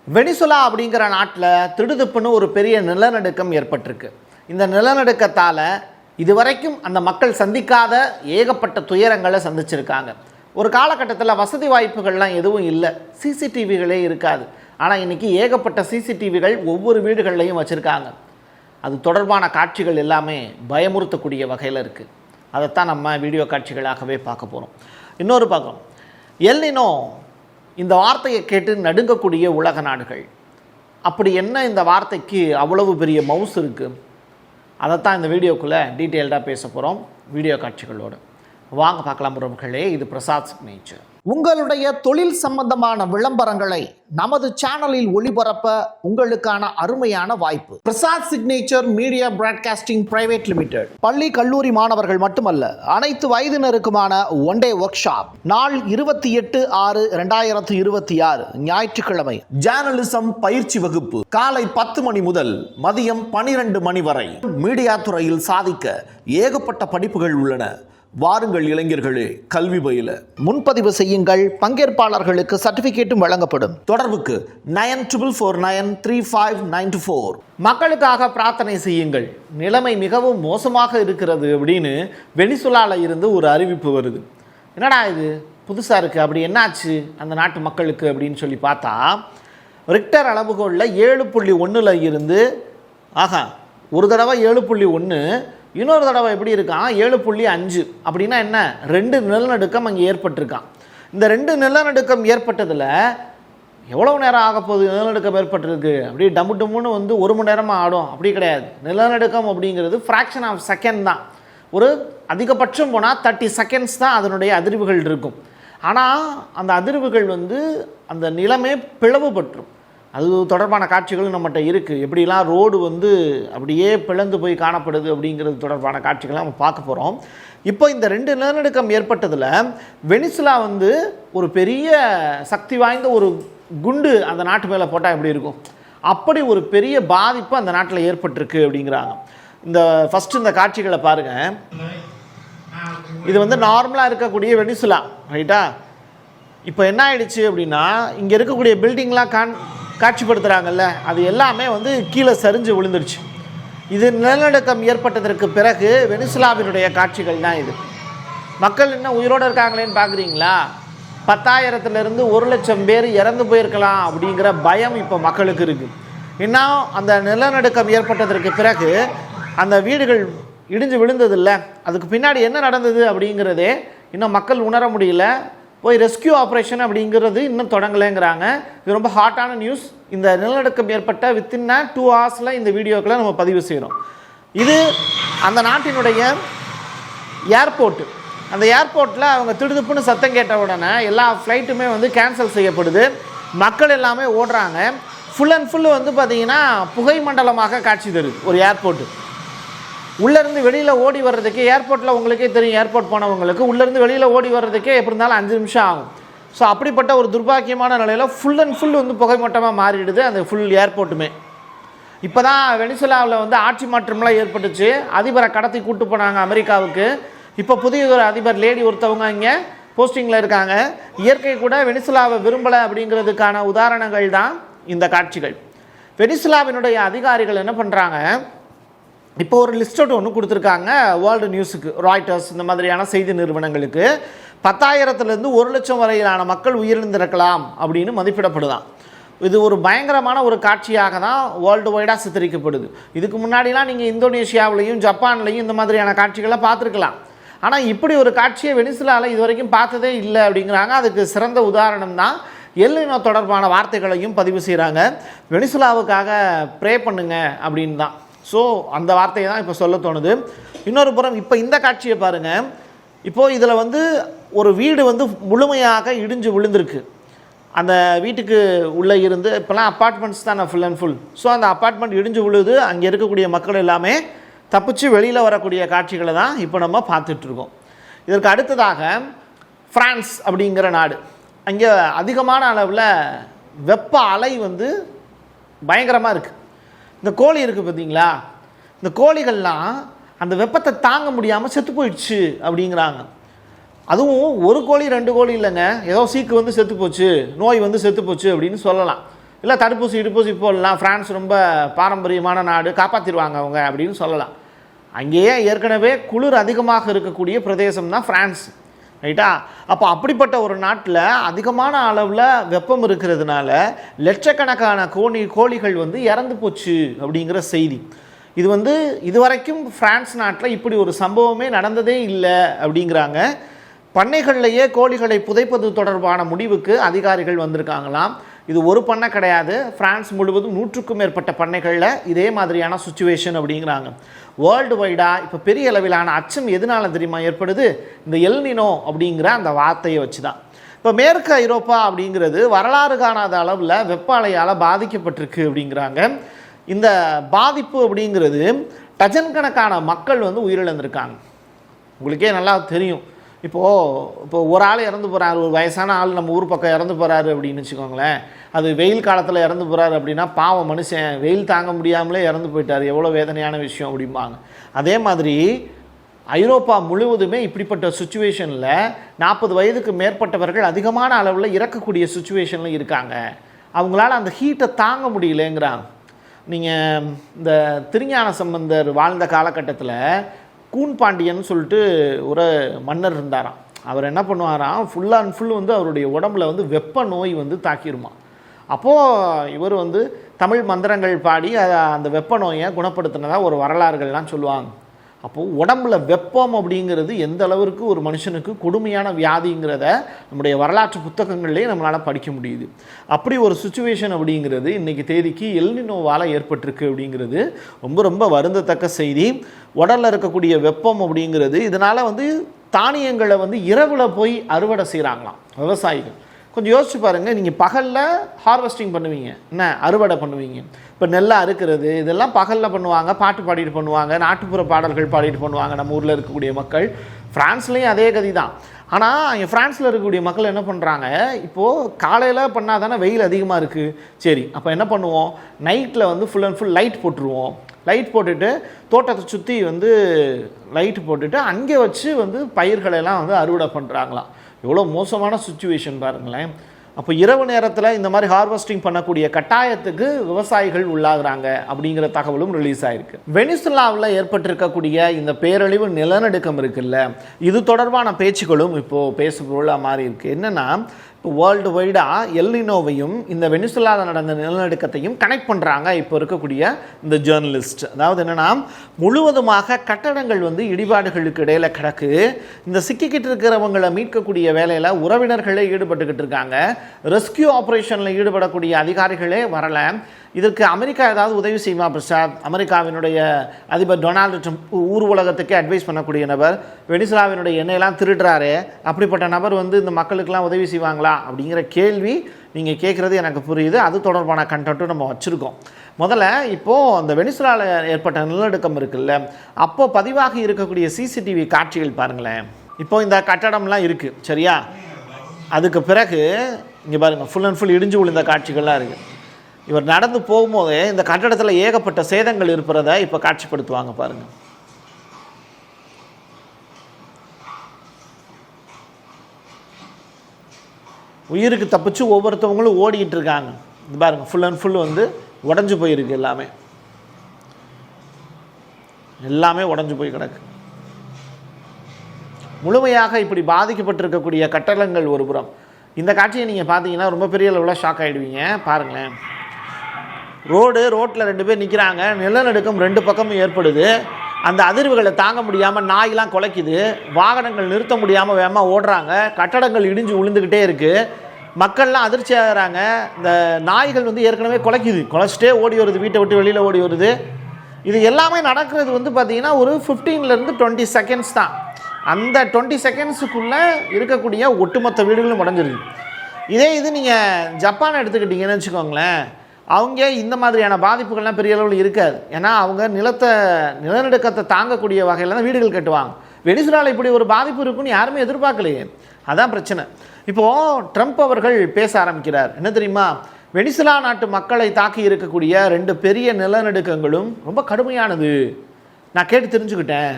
Venezuela அப்படிங்கிற நாட்டில் திடுதிப்புன்னு ஒரு பெரிய நிலநடுக்கம் ஏற்பட்டிருக்கு. இந்த நிலநடுக்கத்தால் இதுவரைக்கும் அந்த மக்கள் சந்திக்காத ஏகப்பட்ட துயரங்களை சந்திச்சிருக்காங்க. ஒரு காலகட்டத்தில் வசதி வாய்ப்புகள்லாம் எதுவும் இல்லை, சிசிடிவிகளே இருக்காது. ஆனால் இன்றைக்கி ஏகப்பட்ட சிசிடிவிகள் ஒவ்வொரு வீடுகள்லையும் வச்சுருக்காங்க. அது தொடர்பான காட்சிகள் எல்லாமே பயமுறுத்தக்கூடிய வகையில் இருக்குது. அதைத்தான் நம்ம வீடியோ காட்சிகளாகவே பார்க்க போகிறோம். இன்னொரு பக்கம் எல் நினோ, இந்த வார்த்தையை கேட்டு நடுங்கக்கூடிய உலக நாடுகள். அப்படி என்ன இந்த வார்த்தைக்கு அவ்வளவு பெரிய மவுஸ் இருக்குது? அதைத்தான் இந்த வீடியோக்குள்ளே டீட்டெயில்டாக பேச போகிறோம் வீடியோ காட்சிகளோடு. வாங்க பார்க்கலாம் உறவுகளே. இது பிரசாத் சிக்னேச்சர். உங்களுடைய தொழில் சம்பந்தமான விளம்பரங்களை நமது சேனலில் ஒளிபரப்ப உங்களுக்கான அருமையான வாய்ப்பு. Prasad signature media broadcasting private limited. பள்ளி கல்லூரி மாணவர்கள் மட்டுமல்ல, அனைத்து வயதினருக்குமான ஒன் டே ஒர்க் ஷாப். நாள் 28/6/2026 ஞாயிற்றுக்கிழமை. ஜேர்னலிசம் பயிற்சி வகுப்பு காலை 10 மணி முதல் மதியம் 12 மணி வரை. மீடியா துறையில் சாதிக்க ஏகப்பட்ட படிப்புகள் உள்ளன. வாருங்கள் இளைஞர்களே, கல்வி பயில முன்பதிவு செய்யுங்கள். பங்கேற்பாளர்களுக்கு சர்டிபிகேட்டும் வழங்கப்படும். தொடர்புக்கு 94493594. மக்களுக்காக பிரார்த்தனை செய்யுங்கள், நிலைமை மிகவும் மோசமாக இருக்கிறது அப்படின்னு வெனிசுலால இருந்து ஒரு அறிவிப்பு வருது. என்னடா இது புதுசாக இருக்குது, அப்படி என்னாச்சு அந்த நாட்டு மக்களுக்கு அப்படின்னு சொல்லி பார்த்தா, ரிக்டர் அளவுகோலில் 7.1 இருந்து ஒரு தடவை 7.1, இன்னொரு தடவை எப்படி இருக்கான் 7.5. அப்படின்னா என்ன, 2 நிலநடுக்கம் அங்கே ஏற்பட்டிருக்கான். இந்த 2 நிலநடுக்கம் ஏற்பட்டதில் எவ்வளோ நேரம் ஆக போகுது? நிலநடுக்கம் ஏற்பட்டிருக்கு அப்படி டம்மு டம்முன்னு 1 மணி நேரமாக ஆடும் அப்படி கிடையாது. நிலநடுக்கம் அப்படிங்கிறது ஃப்ராக்ஷன் ஆஃப் செகண்ட் தான். ஒரு அதிகபட்சம் போனால் 30 செகண்ட்ஸ் தான் அதனுடைய அதிர்வுகள் இருக்கும். ஆனால் அந்த அதிர்வுகள் அந்த நிலமே பிளவுபட்டுரும். அது தொடர்பான காட்சிகளும் நம்மகிட்ட இருக்குது. எப்படிலாம் ரோடு அப்படியே பிளந்து போய் காணப்படுது அப்படிங்கிறது தொடர்பான காட்சிகளை நம்ம பார்க்க போகிறோம். இப்போ இந்த 2 நிலநடுக்கம் ஏற்பட்டதில் வெனிசுலா ஒரு பெரிய சக்தி வாய்ந்த ஒரு குண்டு அந்த நாட்டு மேலே போட்டால் எப்படி இருக்கும், அப்படி ஒரு பெரிய பாதிப்பு அந்த நாட்டில் ஏற்பட்டிருக்கு அப்படிங்கிறாங்க. ஃபஸ்ட்டு இந்த காட்சிகளை பாருங்கள். இது நார்மலாக இருக்கக்கூடிய வெனிசுலா, ரைட்டா? இப்போ என்ன ஆயிடுச்சு அப்படின்னா, இங்கே இருக்கக்கூடிய பில்டிங்லாம் காட்சிப்படுத்துகிறாங்கல்ல, அது எல்லாமே கீழே சரிஞ்சு விழுந்துருச்சு. இது நிலநடுக்கம் ஏற்பட்டதற்கு பிறகு வெனிசுலாவினுடைய காட்சிகள் தான் இது. மக்கள் இன்னும் உயிரோடு இருக்காங்களேன்னு பார்க்குறீங்களா? 10,000-லேருந்து 1,00,000 பேர் இறந்து போயிருக்கலாம் அப்படிங்கிற பயம் இப்போ மக்களுக்கு இருக்குது. இன்னும் அந்த நிலநடுக்கம் ஏற்பட்டதற்கு பிறகு அந்த வீடுகள் இடிஞ்சு விழுந்ததில்லை, அதுக்கு பின்னாடி என்ன நடந்தது அப்படிங்கிறதே இன்னும் மக்கள் உணர முடியல. போய் ரெஸ்கியூ ஆப்ரேஷன் அப்படிங்கிறது இன்னும் தொடங்கலைங்கிறாங்க. இது ரொம்ப ஹாட்டான நியூஸ். இந்த நிலநடுக்கம் ஏற்பட்ட வித்தின் 2 hours இந்த வீடியோக்களை நம்ம பதிவு செய்கிறோம். இது அந்த நாட்டினுடைய ஏர்போர்ட்டு. அந்த ஏர்போர்ட்டில் அவங்க திடுதுப்புன்னு சத்தம் கேட்ட உடனே எல்லா ஃப்ளைட்டுமே கேன்சல் செய்யப்படுது. மக்கள் எல்லாமே ஓடுறாங்க. ஃபுல் அண்ட் ஃபுல்லு பார்த்திங்கன்னா புகை மண்டலமாக காட்சி தருது ஒரு ஏர்போர்ட்டு. உள்ளேருந்து வெளியில் ஓடி வர்றதுக்கு, ஏர்போர்ட்டில் உங்களுக்கே தெரியும், ஏர்போர்ட் போனவங்களுக்கு உள்ளேருந்து வெளியில் ஓடி வர்றதுக்கே எப்படி இருந்தாலும் 5 நிமிஷம் ஆகும். ஸோ அப்படிப்பட்ட ஒரு துர்பாக்கியமான நிலையில் ஃபுல் அண்ட் ஃபுல் புகை மூட்டமாக மாறிடுது அந்த ஃபுல் ஏர்போர்ட்டுமே. இப்போ தான் வெனிசுலாவில் ஆட்சி மாற்றம்லாம் ஏற்பட்டுச்சு. அதிபரை கடத்தி கூட்டு போனாங்க அமெரிக்காவுக்கு. இப்போ புதிய ஒரு அதிபர் லேடி ஒருத்தவங்க இங்கே போஸ்டிங்கில் இருக்காங்க. இயற்கை கூட வெனிசுலாவை விரும்பலை அப்படிங்கிறதுக்கான உதாரணங்கள் தான் இந்த காட்சிகள். வெனிசுலாவினுடைய அதிகாரிகள் என்ன பண்ணுறாங்க, இப்போ ஒரு லிஸ்ட் ஒன்று கொடுத்துருக்காங்க வேர்ல்டு நியூஸுக்கு, ராய்டர்ஸ் இந்த மாதிரியான செய்தி நிறுவனங்களுக்கு. 10,000-லேருந்து 1,00,000 வரையிலான மக்கள் உயிரிழந்திருக்கலாம் அப்படின்னு மதிப்பிடப்படுதான். இது ஒரு பயங்கரமான ஒரு காட்சியாக தான் வேர்ல்டு வைடாக சித்தரிக்கப்படுது. இதுக்கு முன்னாடிலாம் நீங்கள் இந்தோனேஷியாவிலையும் ஜப்பான்லையும் இந்த மாதிரியான காட்சிகளை பார்த்துருக்கலாம். ஆனால் இப்படி ஒரு காட்சியை வெனிசுலாவில் இது வரைக்கும் பார்த்ததே இல்லை அப்படிங்கிறாங்க. அதுக்கு சிறந்த உதாரணம் தான் எல் நினோ தொடர்பான வார்த்தைகளையும் பதிவு செய்கிறாங்க. வெனிசுலாவுக்காக ப்ரே பண்ணுங்க அப்படின்னு தான். ஸோ அந்த வார்த்தையை தான் இப்போ சொல்ல தோணுது. இன்னொரு புறம் இப்போ இந்த காட்சியை பாருங்கள். இப்போது இதில் ஒரு வீடு முழுமையாக இடிஞ்சு விழுந்திருக்கு. அந்த வீட்டுக்கு உள்ளே இருந்து இப்போலாம் அப்பார்ட்மெண்ட்ஸ் தான் ஃபுல் அண்ட் ஃபுல். ஸோ அந்த அப்பார்ட்மெண்ட் இடிஞ்சு விழுது. அங்கே இருக்கக்கூடிய மக்கள் எல்லாமே தப்பிச்சு வெளியில் வரக்கூடிய காட்சிகளை தான் இப்போ நம்ம பார்த்துட்ருக்கோம். இதற்கு அடுத்ததாக ஃப்ரான்ஸ் அப்படிங்கிற நாடு. அங்கே அதிகமான அளவில் வெப்ப அலை பயங்கரமாக இருக்குது. இந்த கோழி இருக்குது பார்த்தீங்களா, இந்த கோழிகள்லாம் அந்த வெப்பத்தை தாங்க முடியாமல் செத்து போயிடுச்சு அப்படிங்கிறாங்க. அதுவும் ஒரு கோழி 2 கோழி இல்லைங்க, ஏதோ சீக்கு செத்து போச்சு, நோய் செத்து போச்சு அப்படின்னு சொல்லலாம். இல்லை தடுப்பூசி இடுப்பூசி போடலாம், ஃப்ரான்ஸ் ரொம்ப பாரம்பரியமான நாடு, காப்பாற்றிடுவாங்க அவங்க அப்படின்னு சொல்லலாம். அங்கேயே ஏற்கனவே குளிர் அதிகமாக இருக்கக்கூடிய பிரதேசம் தான் ஃப்ரான்ஸ், ரைட்டா? அப்போ அப்படிப்பட்ட ஒரு நாட்டில் அதிகமான அளவில் வெப்பம் இருக்கிறதுனால லட்சக்கணக்கான கோழிகள் வந்து இறந்து போச்சு அப்படிங்கிற செய்தி. இது வந்து இதுவரைக்கும் ஃப்ரான்ஸ் நாட்டில் இப்படி ஒரு சம்பவமே நடந்ததே இல்லை அப்படிங்கிறாங்க. பண்ணைகள்லேயே கோழிகளை புதைப்பது தொடர்பான முடிவுக்கு அதிகாரிகள் வந்திருக்காங்களாம். இது ஒரு பண்ணை கிடையாது, ஃப்ரான்ஸ் முழுவதும் 100க்கும் மேற்பட்ட பண்ணைகளில் இதே மாதிரியான சுச்சுவேஷன் அப்படிங்கிறாங்க. வேர்ல்டு வைடாக இப்போ பெரிய அளவிலான அச்சம் எதனால தெரியுமா ஏற்படுது? இந்த எல் நினோ அப்படிங்கிற அந்த வார்த்தையை வச்சு தான். இப்போ மேற்கு ஐரோப்பா அப்படிங்கிறது வரலாறு காணாத அளவில் வெப்ப அலையால் பாதிக்கப்பட்டிருக்கு அப்படிங்கிறாங்க. இந்த பாதிப்பு அப்படிங்கிறது டஜன் கணக்கான மக்கள் வந்து உயிரிழந்திருக்காங்க. உங்களுக்கே நல்லா தெரியும். இப்போ ஒரு ஆள் இறந்து போகிறாரு, ஒரு வயசான ஆள் நம்ம ஊர் பக்கம் இறந்து போகிறாரு அப்படின்னு வச்சுக்கோங்களேன். அது வெயில் காலத்தில் இறந்து போகிறாரு அப்படின்னா பாவம் மனுஷன், வெயில் தாங்க முடியாமலே இறந்து போயிட்டார், எவ்வளோ வேதனையான விஷயம் அப்படிம்பாங்க. அதே மாதிரி ஐரோப்பா முழுவதுமே இப்படிப்பட்ட சுச்சுவேஷனில் 40 வயதுக்கு மேற்பட்டவர்கள் அதிகமான அளவில் இறக்கக்கூடிய சுச்சுவேஷனில் இருக்காங்க. அவங்களால அந்த ஹீட்டை தாங்க முடியலங்கிறாங்க. நீங்கள் இந்த திருஞான சம்பந்தர் வாழ்ந்த காலகட்டத்தில் கூன் பாண்டியன் சொல்லிட்டு ஒரு மன்னர் இருந்தாராம். அவர் என்ன பண்ணுவாராம், ஃபுல் அண்ட் ஃபுல் வந்து அவருடைய உடம்புல வந்து வெப்ப நோய் வந்து தாக்கிருமா. அப்போது இவர் வந்து தமிழ் மந்திரங்கள் பாடி அந்த வெப்ப நோயை குணப்படுத்தினதாக ஒரு வரலாறுகள்லாம் சொல்லுவாங்க. அப்போது உடம்புல வெப்பம் அப்படிங்கிறது எந்த அளவிற்கு ஒரு மனுஷனுக்கு கொடுமையான வியாதிங்கிறத நம்முடைய வரலாற்று புத்தகங்கள்லேயே நம்மளால் படிக்க முடியுது. அப்படி ஒரு சுச்சுவேஷன் அப்படிங்கிறது இன்றைக்கி தேதிக்கு எல் நினோவால் ஏற்பட்டிருக்கு அப்படிங்கிறது ரொம்ப ரொம்ப வருந்தத்தக்க செய்தி. உடலில் இருக்கக்கூடிய வெப்பம் அப்படிங்கிறது இதனால் வந்து தானியங்களை வந்து இரவில் போய் அறுவடை செய்கிறாங்களாம் விவசாயிகள். கொஞ்சம் யோசிச்சு பாருங்கள், நீங்கள் பகலில் ஹார்வெஸ்டிங் பண்ணுவீங்க, என்ன அறுவடை பண்ணுவீங்க. இப்போ நெல்லை அறுக்கிறது இதெல்லாம் பகலில் பண்ணுவாங்க, பாட்டு பாடிட்டு பண்ணுவாங்க, நாட்டுப்புற பாடல்கள் பாடிட்டு பண்ணுவாங்க நம்ம ஊரில் இருக்கக்கூடிய மக்கள். ஃப்ரான்ஸ்லேயும் அதே கதி தான். ஆனால் இங்கே ஃப்ரான்ஸில் இருக்கக்கூடிய மக்கள் என்ன பண்ணுறாங்க, இப்போது காலையில் பண்ணால் தானே வெயில் அதிகமாக இருக்குது, சரி அப்போ என்ன பண்ணுவோம், நைட்டில் வந்து ஃபுல் அண்ட் ஃபுல் லைட் போட்டுருவோம். லைட் போட்டுட்டு தோட்டத்தை சுற்றி வந்து லைட் போட்டுட்டு அங்கே வச்சு வந்து பயிர்களெல்லாம் வந்து அறுவடை பண்ணுறாங்களாம். எவ்வளோ மோசமான சுச்சுவேஷன் பாருங்களேன். அப்போ இரவு நேரத்தில் இந்த மாதிரி ஹார்வெஸ்டிங் பண்ணக்கூடிய கட்டாயத்துக்கு விவசாயிகள் உள்ளாகிறாங்க அப்படிங்கிற தகவலும் ரிலீஸ் ஆகிருக்கு. வெனிசுலாவில் ஏற்பட்டிருக்கக்கூடிய இந்த பேரழிவு நிலநடுக்கம் இருக்குல்ல, இது தொடர்பான பேச்சுக்களும் இப்போது பேசுபொருளாக மாறி இருக்குது. என்னென்னா, இப்போ வேர்ல்டு வைடாக எல் நினோவையும் இந்த வெனிசுலாவில் நடந்த நிலநடுக்கத்தையும் கனெக்ட் பண்ணுறாங்க இப்போ இருக்கக்கூடிய இந்த ஜேர்னலிஸ்ட். அதாவது என்னென்னா, முழுவதுமாக கட்டடங்கள் வந்து இடிபாடுகளுக்கு இடையில் கிடக்கு. இந்த சிக்கிக்கிட்டு இருக்கிறவங்களை மீட்கக்கூடிய வேலையில் உறவினர்களே ஈடுபட்டுக்கிட்டு இருக்காங்க. ரெஸ்கியூ ஆப்ரேஷனில் ஈடுபடக்கூடிய அதிகாரிகளே வரலை. இதற்கு அமெரிக்கா ஏதாவது உதவி செய்யுமா பிரசாத்? அமெரிக்காவினுடைய அதிபர் டொனால்டு ட்ரம்ப் ஊர் உலகத்துக்கே அட்வைஸ் பண்ணக்கூடிய நபர், வெனிசுலாவினுடைய எண்ணெயெல்லாம் திருடுறாரு, அப்படிப்பட்ட நபர் வந்து இந்த மக்களுக்கெல்லாம் உதவி செய்வாங்களா அப்படிங்கிற கேள்வி நீங்கள் கேட்குறது எனக்கு புரியுது. அது தொடர்பான கண்டென்ட்டும் நம்ம வச்சுருக்கோம். முதல்ல இப்போது அந்த வெனிசுலாவில் ஏற்பட்ட நிலநடுக்கம் இருக்குல்ல, அப்போது பதிவாகி இருக்கக்கூடிய சிசிடிவி காட்சிகள் பாருங்களேன். இப்போது இந்த கட்டடம்லாம் இருக்குது சரியா, அதுக்கு பிறகு இங்கே பாருங்கள் ஃபுல் அண்ட் ஃபுல் இடிஞ்சு விழுந்த காட்சிகள்லாம் இருக்குது. இவர் நடந்து போகும்போதே இந்த கட்டடத்தில் ஏகப்பட்ட சேதங்கள் இருப்பதை இப்போ காட்சிப்படுத்துவாங்க பாருங்கள். உயிருக்கு தப்பிச்சு ஒவ்வொருத்தவங்களும் ஓடிக்கிட்டு இருக்காங்க. இது பாருங்கள் ஃபுல் அண்ட் ஃபுல் வந்து உடஞ்சி போயிருக்கு, எல்லாமே உடஞ்சி போய் கிடக்கு. முழுமையாக இப்படி பாதிக்கப்பட்டிருக்கக்கூடிய கட்டடங்கள் ஒரு புறம். இந்த காட்சியை நீங்கள் பார்த்தீங்கன்னா ரொம்ப பெரிய அளவில் ஷாக் ஆகிடுவீங்க. பாருங்களேன், ரோட்டில் 2 பேர் நிற்கிறாங்க, நிலநடுக்கம் 2 பக்கமும் ஏற்படுது. அந்த அதிர்வுகளை தாங்க முடியாமல் நாயெலாம் குலைக்குது, வாகனங்கள் நிறுத்த முடியாமல் வேகமாக ஓடுறாங்க, கட்டடங்கள் இடிஞ்சு விழுந்துக்கிட்டே இருக்குது, மக்கள்லாம் அதிர்ச்சி ஆகிறாங்க. இந்த நாய்கள் வந்து ஏற்கனவே குலைச்சிட்டே ஓடி வருது, வீட்டை விட்டு வெளியில் ஓடி வருது. இது எல்லாமே நடக்கிறது வந்து பார்த்திங்கன்னா ஒரு 15லேருந்து 20 செகண்ட்ஸ் தான். அந்த 20 செகண்ட்ஸுக்குள்ளே இருக்கக்கூடிய ஒட்டுமொத்த வீடுகளும் உடஞ்சிருக்கு. இது நீங்கள் ஜப்பானை எடுத்துக்கிட்டிங்கன்னு வச்சுக்கோங்களேன், அவங்க இந்த மாதிரியான பாதிப்புகள்லாம் பெரிய அளவில் இருக்காது. ஏன்னா அவங்க நிலநடுக்கத்தை தாங்கக்கூடிய வகையில் தான் வீடுகள் கட்டுவாங்க. வெனிசுலாவில் இப்படி ஒரு பாதிப்பு இருக்குன்னு யாருமே எதிர்பார்க்கலையே, அதான் பிரச்சனை. இப்போது ட்ரம்ப் அவர்கள் பேச ஆரம்பிக்கிறார். என்ன தெரியுமா, வெனிசுலா நாட்டு மக்களை தாக்கி இருக்கக்கூடிய 2 பெரிய நிலநடுக்கங்களும் ரொம்ப கடுமையானது, நான் கேட்டு தெரிஞ்சுக்கிட்டேன்.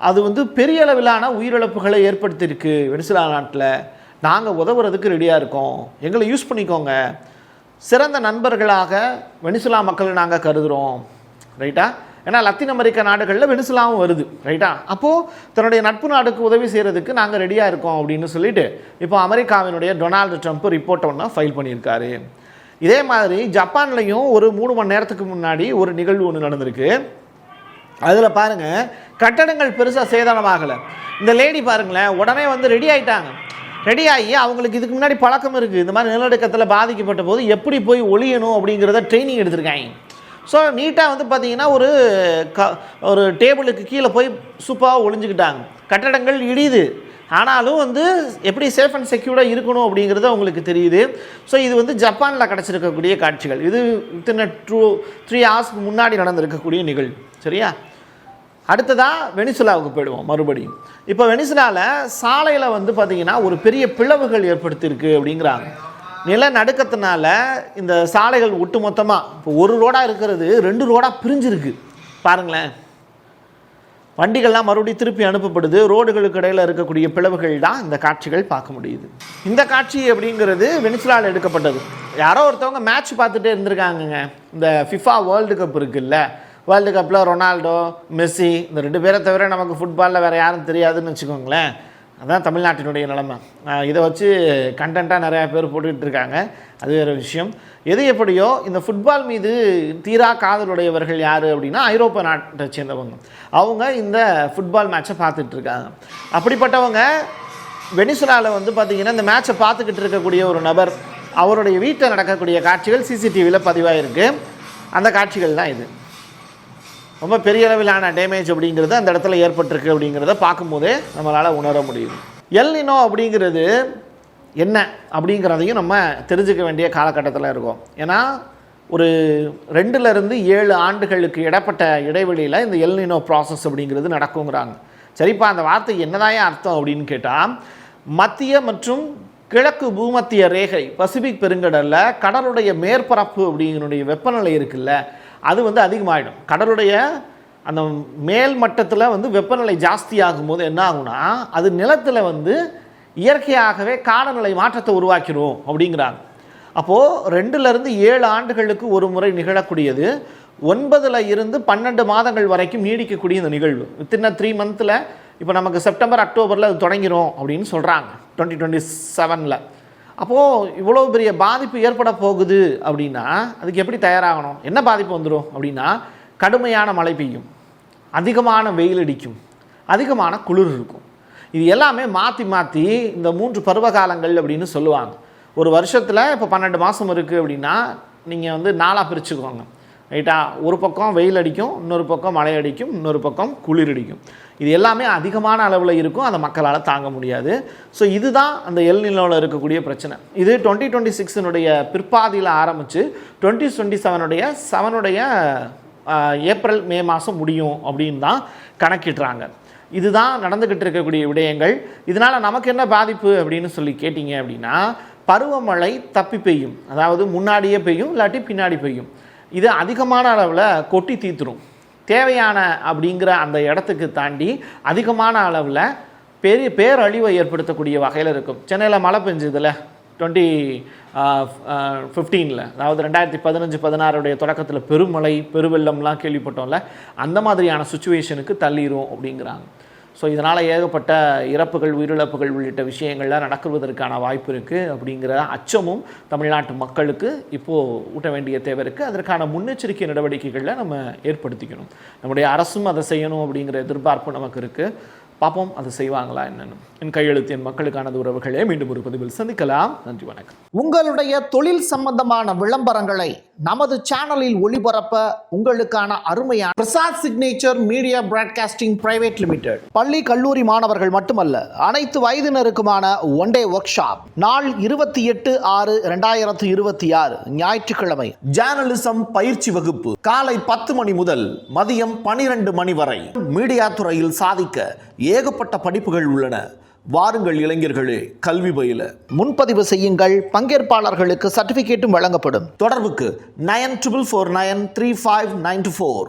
அது வந்து பெரிய அளவிலான உயிரிழப்புகளை ஏற்படுத்தியிருக்கு வெனிசுலா நாட்டில். நாங்கள் உதவுறதுக்கு ரெடியாக இருக்கோம், எங்களை யூஸ் பண்ணிக்கோங்க. சிறந்த நண்பர்களாக வெனிசுலா மக்களை நாங்கள் கருதுகிறோம், ரைட்டா? ஏன்னா லத்தீன் அமெரிக்க நாடுகளில் வெனிசுலாவும் வருது, ரைட்டா? அப்போது தன்னுடைய நட்பு நாடுக்கு உதவி செய்கிறதுக்கு நாங்கள் ரெடியாக இருக்கோம் அப்படின்னு சொல்லிட்டு இப்போ அமெரிக்காவினுடைய டொனால்டு ட்ரம்ப் ரிப்போர்ட் ஒன்று ஃபைல் பண்ணியிருக்காரு. இதே மாதிரி ஜப்பான்லையும் ஒரு 3 மணி நேரத்துக்கு முன்னாடி ஒரு நிகழ்வு ஒன்று நடந்திருக்கு. அதில் பாருங்கள், கட்டடங்கள் பெருசாக சேதாரமாகலை. இந்த லேடி பாருங்களேன், உடனே வந்து ரெடி ஆகிட்டாங்க. ரெடி ஆகி அவங்களுக்கு இதுக்கு முன்னாடி பழக்கம் இருக்குது, இந்த மாதிரி நிலநடுக்கத்தில் பாதிக்கப்பட்ட போது எப்படி போய் ஒளியணும் அப்படிங்கிறத ட்ரைனிங் எடுத்திருக்காங்க. ஸோ நீட்டாக வந்து பார்த்திங்கன்னா ஒரு டேபிளுக்கு கீழே போய் சூப்பராக ஒளிஞ்சுக்கிட்டாங்க. கட்டடங்கள் இடியுது, ஆனாலும் வந்து எப்படி சேஃப் அண்ட் செக்யூர்டாக இருக்கணும் அப்படிங்கிறது அவங்களுக்கு தெரியுது. ஸோ இது வந்து ஜப்பானில் கிடச்சிருக்கக்கூடிய காட்சிகள். இது வித்தின் 3 ஹவர்ஸ்க்கு முன்னாடி நடந்திருக்கக்கூடிய நிகழ்வு, சரியா? அடுத்ததாக வெனிசுலாவுக்கு போயிடுவோம் மறுபடியும். இப்போ வெனிசுலாவில் சாலையில் வந்து பார்த்திங்கன்னா ஒரு பெரிய பிளவுகள் ஏற்படுத்தியிருக்கு அப்படிங்கிறாங்க. நிலநடுக்கத்தினால இந்த சாலைகள் ஒட்டு மொத்தமாக இப்போ ஒரு ரோடாக இருக்கிறது 2 ரோடாக பிரிஞ்சிருக்கு பாருங்களேன். வண்டிகள்லாம் மறுபடியும் திருப்பி அனுப்பப்படுது. ரோடுகளுக்கு இடையில் இருக்கக்கூடிய பிளவுகள் தான் இந்த காட்சிகள் பார்க்க முடியுது. இந்த காட்சி அப்படிங்கிறது வெனிசுலாவில் எடுக்கப்பட்டது. யாரோ ஒருத்தவங்க மேட்ச் பார்த்துட்டே இருந்திருக்காங்கங்க. இந்த ஃபிஃபா வேர்ல்டு கப் இருக்குல்ல, வேர்ல்டு கப்பில் ரொனால்டோ, மெஸ்ஸி, இந்த 2 பேரை தவிர நமக்கு ஃபுட்பாலில் வேறு யாரும் தெரியாதுன்னு வச்சுக்கோங்களேன். அதான் தமிழ்நாட்டினுடைய நிலைமை. இதை வச்சு கண்டென்ட்டாக நிறையா பேர் போட்டுக்கிட்டு இருக்காங்க, அது வேறு விஷயம். எது எப்படியோ இந்த ஃபுட்பால் மீது தீரா காதலுடையவர்கள் யார் அப்படின்னா ஐரோப்பா நாட்டை சேர்ந்தவங்க. அவங்க இந்த ஃபுட்பால் மேட்சை பார்த்துட்ருக்காங்க. அப்படிப்பட்டவங்க வெனிசுலாவில் வந்து பார்த்திங்கன்னா இந்த மேட்சை பார்த்துக்கிட்டு இருக்கக்கூடிய ஒரு நபர், அவருடைய வீட்டில் நடக்கக்கூடிய காட்சிகள் சிசிடிவியில் பதிவாகிருக்கு. அந்த காட்சிகள் தான் இது. ரொம்ப பெரிய அளவிலான டேமேஜ் அப்படிங்கிறது அந்த இடத்துல ஏற்பட்டிருக்கு அப்படிங்கிறத பார்க்கும்போதே நம்மளால் உணர முடியுது. எல் நினோ அப்படிங்கிறது என்ன அப்படிங்கிறதையும் நம்ம தெரிஞ்சுக்க வேண்டிய காலகட்டத்தில் இருக்கோம். ஏன்னா ஒரு 2-7 ஆண்டுகளுக்கு இடப்பட்ட இடைவெளியில் இந்த எல் நினோ ப்ராசஸ் அப்படிங்கிறது நடக்குங்கிறாங்க. சரிப்பா, அந்த வார்த்தை என்னதான் அர்த்தம் அப்படின்னு கேட்டால், மத்திய மற்றும் கிழக்கு பூமத்திய ரேகை பசிபிக் பெருங்கடலில் கடலுடைய மேற்பரப்பு அப்படிங்கிறனுடைய வெப்பநிலை இருக்குல்ல, அது வந்து அதிகமாகிடும். கடலுடைய அந்த மேல் மட்டத்தில் வந்து வெப்பநிலை ஜாஸ்தி ஆகும்போது என்ன ஆகும்னா, அது நிலத்தில் வந்து இயற்கையாகவே காலநிலை மாற்றத்தை உருவாக்கிடும் அப்படிங்கிறாங்க. அப்போது 2-7 ஆண்டுகளுக்கு ஒரு முறை நிகழக்கூடியது 9 - 12 மாதங்கள் வரைக்கும் நீடிக்கக்கூடிய இந்த நிகழ்வு. வித்தின் 3 மந்தில் இப்போ நமக்கு செப்டம்பர் அக்டோபரில் அது தொடங்கிடும் அப்படின்னு சொல்கிறாங்க 2027. அப்போது இவ்வளோ பெரிய பாதிப்பு ஏற்பட போகுது அப்படின்னா அதுக்கு எப்படி தயாராகணும்? என்ன பாதிப்பு வந்துடும் அப்படின்னா, கடுமையான மழை பெய்யும், அதிகமான வெயில் அடிக்கும், அதிகமான குளிர் இருக்கும். இது எல்லாமே மாற்றி மாற்றி இந்த 3 பருவகாலங்கள் அப்படின்னு சொல்லுவாங்க. ஒரு வருஷத்தில் இப்போ 12 மாதம் இருக்குது அப்படின்னா நீங்கள் வந்து 4ஆக பிரிச்சுக்கோங்க, ரைட்டா? ஒரு பக்கம் வெயில் அடிக்கும், இன்னொரு பக்கம் மழை அடிக்கும், இன்னொரு பக்கம் குளிர் அடிக்கும். இது எல்லாமே அதிகமான அளவில் இருக்கும், அதை மக்களால் தாங்க முடியாது. ஸோ இதுதான் அந்த எல் நினோவில் இருக்கக்கூடிய பிரச்சனை. இது 2026 பிற்பாதியில் ஆரம்பித்து 2027 ஏப்ரல் மே மாதம் முடியும் அப்படின்னு தான் கணக்கிடுறாங்க. இதுதான் நடந்துக்கிட்டு இருக்கக்கூடிய விடயங்கள். இதனால் நமக்கு என்ன பாதிப்பு அப்படின்னு சொல்லி கேட்டிங்க அப்படின்னா, பருவமழை தப்பி பெய்யும், அதாவது முன்னாடியே பெய்யும் இல்லாட்டி பின்னாடி பெய்யும். இது அதிகமான அளவில் கொட்டி தீத்துரும். தேவையான அப்படிங்கிற அந்த இடத்துக்கு தாண்டி அதிகமான அளவில் பேரழிவை ஏற்படுத்தக்கூடிய வகையில் இருக்கும். சென்னையில் மழை பெஞ்சதில் 2015, அதாவது 2015-16 தொடக்கத்தில் பெருமழை பெருவெள்ளம்லாம் கேள்விப்பட்டோம்ல, அந்த மாதிரியான சுச்சுவேஷனுக்கு தள்ளிடும் அப்படிங்கிறாங்க. ஸோ இதனால் ஏகப்பட்ட இறப்புகள், உயிரிழப்புகள் உள்ளிட்ட விஷயங்கள்லாம் நடக்குவதற்கான வாய்ப்பு இருக்குது அப்படிங்கிற அச்சமும் தமிழ்நாட்டு மக்களுக்கு இப்போது ஊட்ட வேண்டிய தேவை இருக்குது. அதற்கான முன்னெச்சரிக்கை நடவடிக்கைகளை நம்ம ஏற்படுத்திக்கணும். நம்முடைய அரசும் அதை செய்யணும் அப்படிங்கிற எதிர்பார்ப்பு நமக்கு இருக்குது. பார்ப்போம் அது செய்வாங்களா என்னன்னு. என் கையெழுத்து என் மக்களுக்கானது உறவுகளே. மீண்டும் ஒரு பதிவில் சந்திக்கலாம். நன்றி, வணக்கம். உங்களுடைய தொழில் சம்பந்தமான விளம்பரங்களை நமது சேனலில் ஒளிபரப்ப உங்களுக்கான அருமையான Prasad signature media broadcasting private limited பள்ளி கல்லூரி மாணவர்கள் மட்டுமல்ல, அனைத்து வயதினருக்குமான ஒன் டே ஒர்க் ஷாப். நாள் 28/6/2026 ஞாயிற்றுக்கிழமை. ஜேர்னலிசம் பயிற்சி வகுப்பு காலை 10 மணி முதல் மதியம் 12 மணி வரை. மீடியா துறையில் சாதிக்க ஏகப்பட்ட படிப்புகள் உள்ளன. வாருங்கள் இளைஞர்களே, கல்வி பயில. முன்பதிவு செய்யுங்கள். பங்கேற்பாளர்களுக்கு சர்டிபிகேட்டும் வழங்கப்படும். தொடர்புக்கு 94493594.